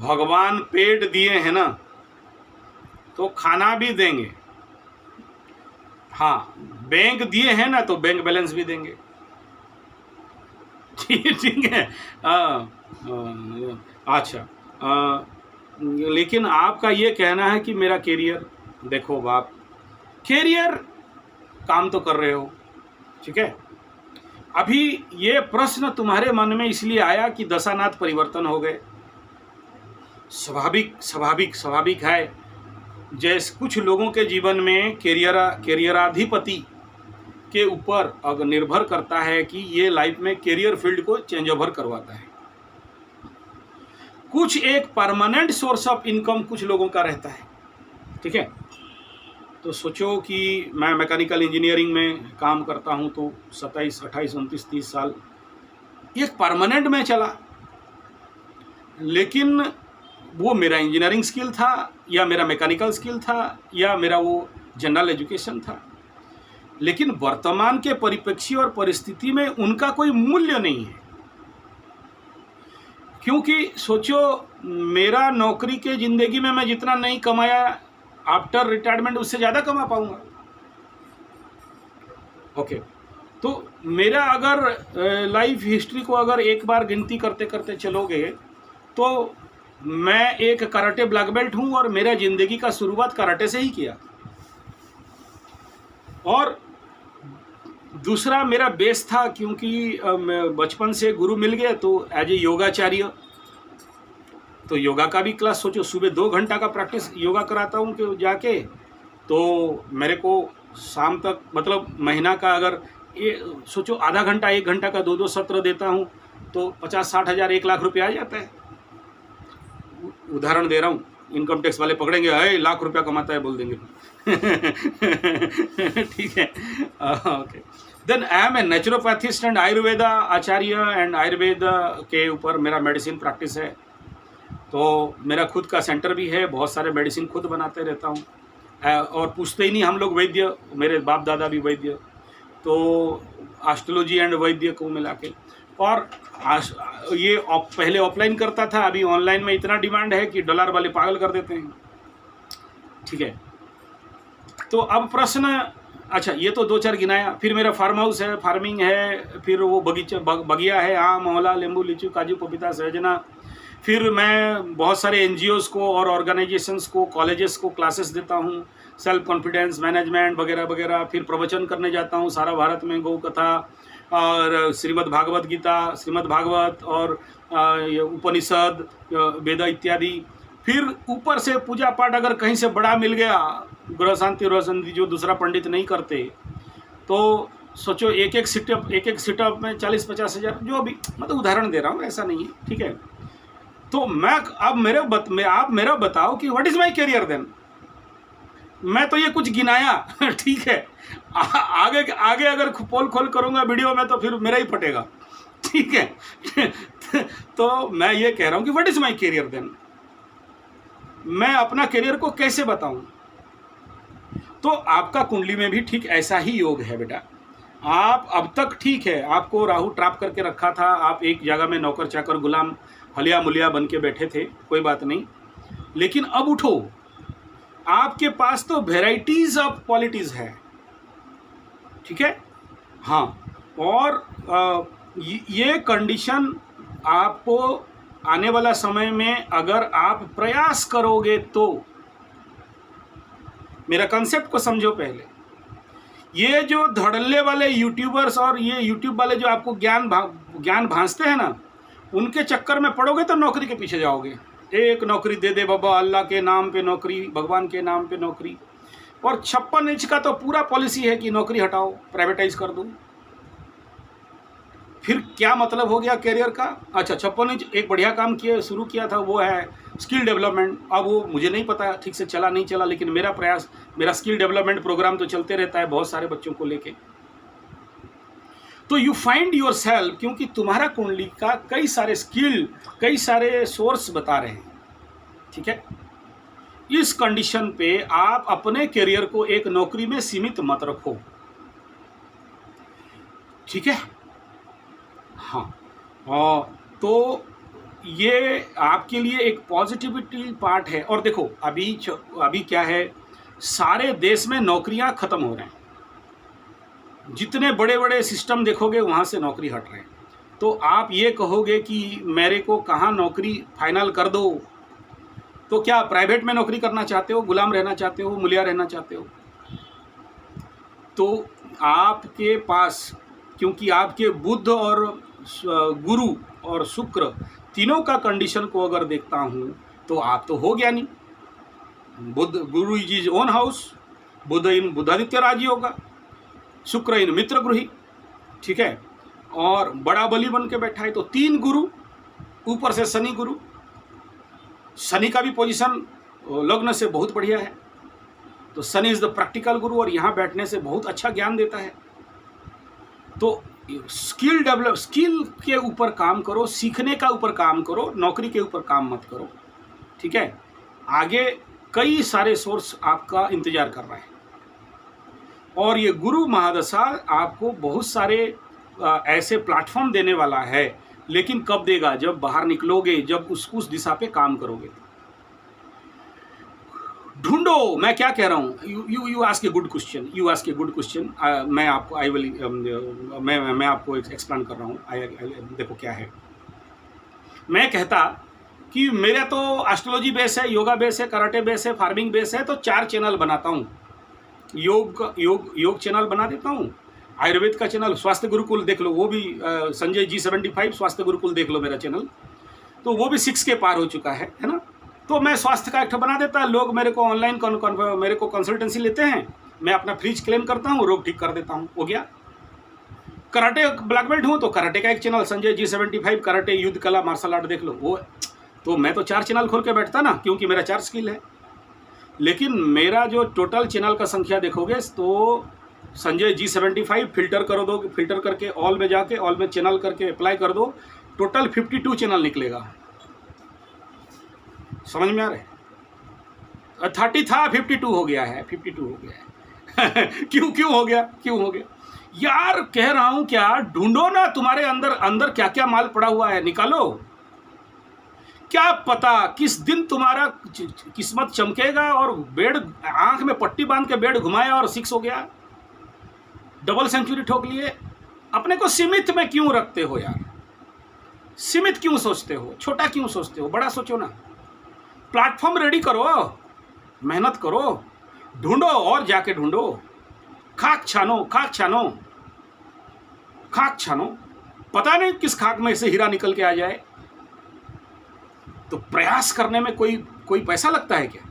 भगवान पेट दिए हैं ना तो खाना भी देंगे। हाँ, बैंक दिए हैं ना तो बैंक बैलेंस भी देंगे। ठीक है। अच्छा, लेकिन आपका ये कहना है कि मेरा कैरियर, देखो बाप, कैरियर काम तो कर रहे हो, ठीक है। अभी ये प्रश्न तुम्हारे मन में इसलिए आया कि दशानाथ परिवर्तन हो गए। स्वाभाविक है। जैसे कुछ लोगों के जीवन में कैरियराधिपति के ऊपर अगर निर्भर करता है कि ये लाइफ में कैरियर फील्ड को चेंज ओवर करवाता है। कुछ एक परमानेंट सोर्स ऑफ इनकम कुछ लोगों का रहता है, ठीक है। तो सोचो कि मैं मैकेनिकल इंजीनियरिंग में काम करता हूं तो 27, 28, 29, 30 साल एक परमानेंट में चला, लेकिन वो मेरा इंजीनियरिंग स्किल था या मेरा मैकेनिकल स्किल था या मेरा वो जनरल एजुकेशन था, लेकिन वर्तमान के परिप्रेक्ष्य और परिस्थिति में उनका कोई मूल्य नहीं है। क्योंकि सोचो, मेरा नौकरी के ज़िंदगी में मैं जितना नहीं कमाया आफ्टर रिटायरमेंट उससे ज़्यादा कमा पाऊंगा। ओके, तो मेरा अगर लाइफ हिस्ट्री को अगर एक बार गिनती करते करते चलोगे तो मैं एक कराटे ब्लैक बेल्ट हूं और मेरा ज़िंदगी का शुरुआत कराटे से ही किया। और दूसरा मेरा बेस था, क्योंकि बचपन से गुरु मिल गए तो एज ए योगाचार्य, तो योगा का भी क्लास सोचो, सुबह 2 घंटा का प्रैक्टिस योगा कराता हूँ कि जाके, तो मेरे को शाम तक, मतलब महीना का अगर ये सोचो आधा घंटा 1 घंटा का 2-2 सत्र देता हूँ तो 50-60 हज़ार 1 लाख रुपया आ जाता है। उदाहरण दे रहा हूँ, इनकम टैक्स वाले पकड़ेंगे, अरे लाख रुपया कमाता है बोल देंगे। ठीक है। Okay, then I am a naturopathist and Ayurveda Acharya, and Ayurveda के ऊपर मेरा मेडिसिन प्रैक्टिस है। तो मेरा खुद का सेंटर भी है, बहुत सारे मेडिसिन खुद बनाते रहता हूँ। और पूछते ही नहीं हम लोग वैद्य, मेरे बाप दादा भी वैद्य, तो एस्ट्रोलॉजी एंड वैद्य को मिला के। और ये पहले ऑफलाइन करता था, अभी ऑनलाइन में इतना डिमांड है कि डॉलर वाले पागल कर देते हैं, ठीक है। तो अब प्रश्न, अच्छा ये तो 2-4 गिनाया, फिर मेरा फार्म हाउस है, फार्मिंग है, फिर वो बगिया है, आम, आंवला, नींबू, लीचू, काजू, पपीता, सहजना। फिर मैं बहुत सारे एनजीओज़ को और ऑर्गेनाइजेशंस को, कॉलेजेस को क्लासेस देता हूँ, सेल्फ कॉन्फिडेंस मैनेजमेंट वगैरह वगैरह। फिर प्रवचन करने जाता हूँ सारा भारत में, गौ कथा और श्रीमद् भागवत गीता, श्रीमद् भागवत और उपनिषद, वेद इत्यादि। फिर ऊपर से पूजा पाठ अगर कहीं से बड़ा मिल गया, गृह शांति जो दूसरा पंडित नहीं करते, तो सोचो एक एक सिटअप में 40-50 हज़ार, जो भी, मतलब उदाहरण दे रहा हूँ, ऐसा नहीं है, ठीक है। तो मैं अब आप मेरा बताओ कि what is my career then. मैं तो ये कुछ गिनाया, ठीक है। आगे अगर पोल खोल करूँगा वीडियो में तो फिर मेरा ही फटेगा, ठीक है। तो मैं ये कह रहा हूँ कि what is my career then, मैं अपना करियर को कैसे बताऊँ। तो आपका कुंडली में भी ठीक ऐसा ही योग है बेटा। आप अब तक, ठीक है, आपको राहु ट्रैप करके रखा था, आप एक जगह में नौकर चाकर गुलाम हलिया मुलिया बन के बैठे थे, कोई बात नहीं, लेकिन अब उठो, आपके पास तो वेराइटीज ऑफ क्वालिटीज़ है, ठीक है। हाँ, और ये कंडीशन आपको आने वाला समय में अगर आप प्रयास करोगे तो, मेरा कंसेप्ट को समझो पहले। ये जो धड़ल्ले वाले यूट्यूबर्स और ये यूट्यूब वाले जो आपको ज्ञान भांजते हैं ना, उनके चक्कर में पड़ोगे तो नौकरी के पीछे जाओगे। एक नौकरी दे दे बाबा, अल्लाह के नाम पे नौकरी, भगवान के नाम पे नौकरी। और 56 इंच का तो पूरा पॉलिसी है कि नौकरी हटाओ, प्राइवेटाइज कर दो। फिर क्या मतलब हो गया कैरियर का। अच्छा, 56 इंच एक बढ़िया काम शुरू किया था, वो है स्किल डेवलपमेंट। अब वो मुझे नहीं पता ठीक से चला नहीं चला, लेकिन मेरा प्रयास, मेरा स्किल डेवलपमेंट प्रोग्राम तो चलते रहता है बहुत सारे बच्चों को लेके। तो यू फाइंड योर सेल्फ, क्योंकि तुम्हारा कुंडली का कई सारे स्किल, कई सारे सोर्स बता रहे हैं, ठीक है। इस कंडीशन पे आप अपने करियर को एक नौकरी में सीमित मत रखो, ठीक है। हाँ, तो ये आपके लिए एक पॉजिटिविटी पार्ट है। और देखो अभी क्या है, सारे देश में नौकरियां खत्म हो रहे हैं। जितने बड़े बड़े सिस्टम देखोगे वहाँ से नौकरी हट रहे हैं। तो आप ये कहोगे कि मेरे को कहाँ नौकरी फाइनल कर दो, तो क्या प्राइवेट में नौकरी करना चाहते हो, गुलाम रहना चाहते हो, मुलिया रहना चाहते हो? तो आपके पास, क्योंकि आपके बुध और गुरु और शुक्र तीनों का कंडीशन को अगर देखता हूँ तो आप तो हो गया नहीं। बुध गुरु इज ओन हाउस, बुध इन बुधादित्य राजयोग, शुक्र इन मित्र गृही, ठीक है, और बड़ा बली बन के बैठा है। तो 3 गुरु, ऊपर से शनि गुरु, शनि का भी पोजीशन लग्न से बहुत बढ़िया है। तो शनि इज द प्रैक्टिकल गुरु और यहाँ बैठने से बहुत अच्छा ज्ञान देता है। तो स्किल डेवलप, स्किल के ऊपर काम करो, सीखने का ऊपर काम करो, नौकरी के ऊपर काम मत करो, ठीक है। आगे कई सारे सोर्स आपका इंतजार कर रहा है और ये गुरु महादशा आपको बहुत सारे ऐसे प्लेटफॉर्म देने वाला है। लेकिन कब देगा? जब बाहर निकलोगे, जब उस दिशा पे काम करोगे। ढूंढो, मैं क्या कह रहा हूँ, you ask a good question, you ask a good question. मैं आपको मैं आपको एक्सप्लेन कर रहा हूँ। देखो क्या है, मैं कहता कि मेरा तो एस्ट्रोलॉजी बेस है, योगा बेस है, कराटे बेस है, फार्मिंग बेस है, तो 4 चैनल बनाता हूँ। योग चैनल बना देता हूँ, आयुर्वेद का चैनल, स्वास्थ्य गुरुकुल देख लो, वो भी संजय G75 स्वास्थ्य गुरुकुल देख लो मेरा चैनल, तो वो भी 6 के पार हो चुका है ना। तो मैं स्वास्थ्य का एक बना देता, लोग मेरे को ऑनलाइन मेरे को कंसल्टेंसी लेते हैं, मैं अपना फ्रीज क्लेम करता हूँ, रोग ठीक कर देता हूँ, हो गया। कराटे ब्लैक बेल्ट हूँ तो कराटे का एक चैनल संजय G75 कराटे युद्ध कला मार्शल आर्ट देख लो, वो तो मैं तो 4 चैनल खोल के बैठता ना, क्योंकि मेरा 4 स्किल है। लेकिन मेरा जो टोटल चैनल का संख्या देखोगे तो संजय G75 फिल्टर कर दो, फिल्टर करके ऑल में जाके ऑल में चैनल करके अप्लाई कर दो, टोटल 52 चैनल निकलेगा। समझ में आ रहा है? 30 था, 52 हो गया है, 52 हो गया है। क्यों हो गया यार? कह रहा हूं क्या, ढूंढो ना, तुम्हारे अंदर क्या क्या माल पड़ा हुआ है, निकालो। क्या पता किस दिन तुम्हारा किस्मत चमकेगा और बेड, आंख में पट्टी बांध के बेड घुमाया और 6 हो गया, डबल सेंचुरी ठोक लिए। अपने को सीमित में क्यों रखते हो यार? सीमित क्यों सोचते हो? छोटा क्यों सोचते हो? बड़ा सोचो ना। प्लेटफॉर्म रेडी करो, मेहनत करो, ढूंढो और जाके ढूंढो, खाक छानो। पता नहीं किस खाक में से हीरा निकल के आ जाए। तो प्रयास करने में कोई पैसा लगता है क्या?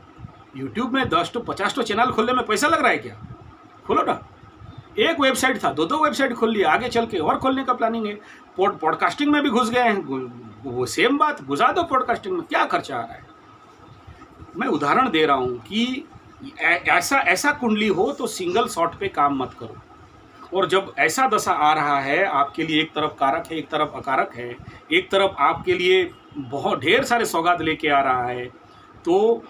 YouTube में 10 to 50 चैनल खोलने में पैसा लग रहा है क्या? खोलो ना। एक वेबसाइट था, 2 वेबसाइट खोल लिया, आगे चल के और खोलने का प्लानिंग है। पॉडकास्टिंग में भी घुस गए हैं, वो सेम बात, घुसा दो पॉडकास्टिंग में, क्या खर्चा आ रहा है? मैं उदाहरण दे रहा हूँ कि ऐसा कुंडली हो तो सिंगल शॉट पे काम मत करो। और जब ऐसा दशा आ रहा है आपके लिए, एक तरफ कारक है, एक तरफ अकारक है, एक तरफ आपके लिए बहुत ढेर सारे सौगात लेके आ रहा है, तो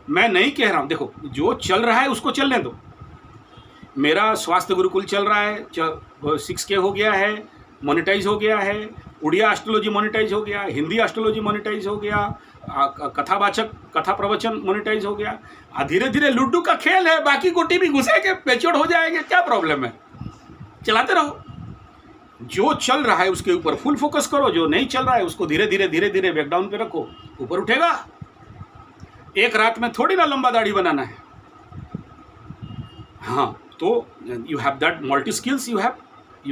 मैं नहीं कह रहा हूँ, देखो जो चल रहा है उसको चलने दो। मेरा स्वास्थ्य गुरुकुल चल रहा है, 6K हो गया है, मोनेटाइज हो गया है, उड़िया एस्ट्रोलॉजी मोनेटाइज हो गया, हिंदी एस्ट्रोलॉजी मोनेटाइज हो गया, कथावाचक कथा प्रवचन मोनेटाइज हो गया। धीरे धीरे लूडो का खेल है, बाकी गोटी भी घुसेंगे, मैच्योर हो जाएंगे, क्या प्रॉब्लम है? चलाते रहो। जो चल रहा है उसके ऊपर फुल फोकस करो, जो नहीं चल रहा है उसको धीरे धीरे बैकडाउन पे रखो, ऊपर उठेगा। एक रात में थोड़ी ना लंबा दाढ़ी बनाना है। हाँ, तो you have that multi skills, you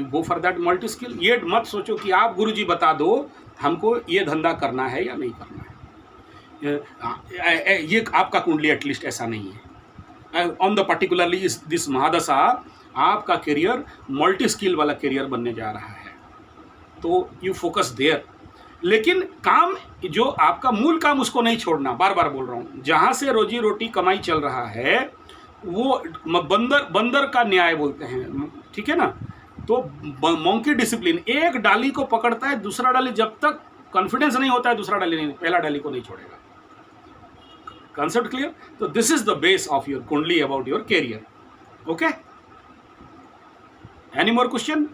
go for that multi skill. ये मत सोचो कि आप गुरुजी बता दो हमको ये धंधा करना है या नहीं करना है। ये आपका कुंडली एटलीस्ट ऐसा नहीं है। ऑन द पर्टिकुलरली दिस महादशा आपका करियर मल्टी स्किल वाला करियर बनने जा रहा है, तो यू फोकस देयर। लेकिन काम जो आपका मूल काम उसको नहीं छोड़ना, बार बार बोल रहा हूँ। जहाँ से रोजी रोटी कमाई चल रहा है वो बंदर का न्याय बोलते हैं, ठीक है ना। तो मंकी डिसिप्लिन, एक डाली को पकड़ता है, दूसरा डाली जब तक कॉन्फिडेंस नहीं होता है दूसरा डाली नहीं, पहला डाली को नहीं छोड़ेगा। Concept clear? तो this is the base of your kundli about your career. Okay, any more question?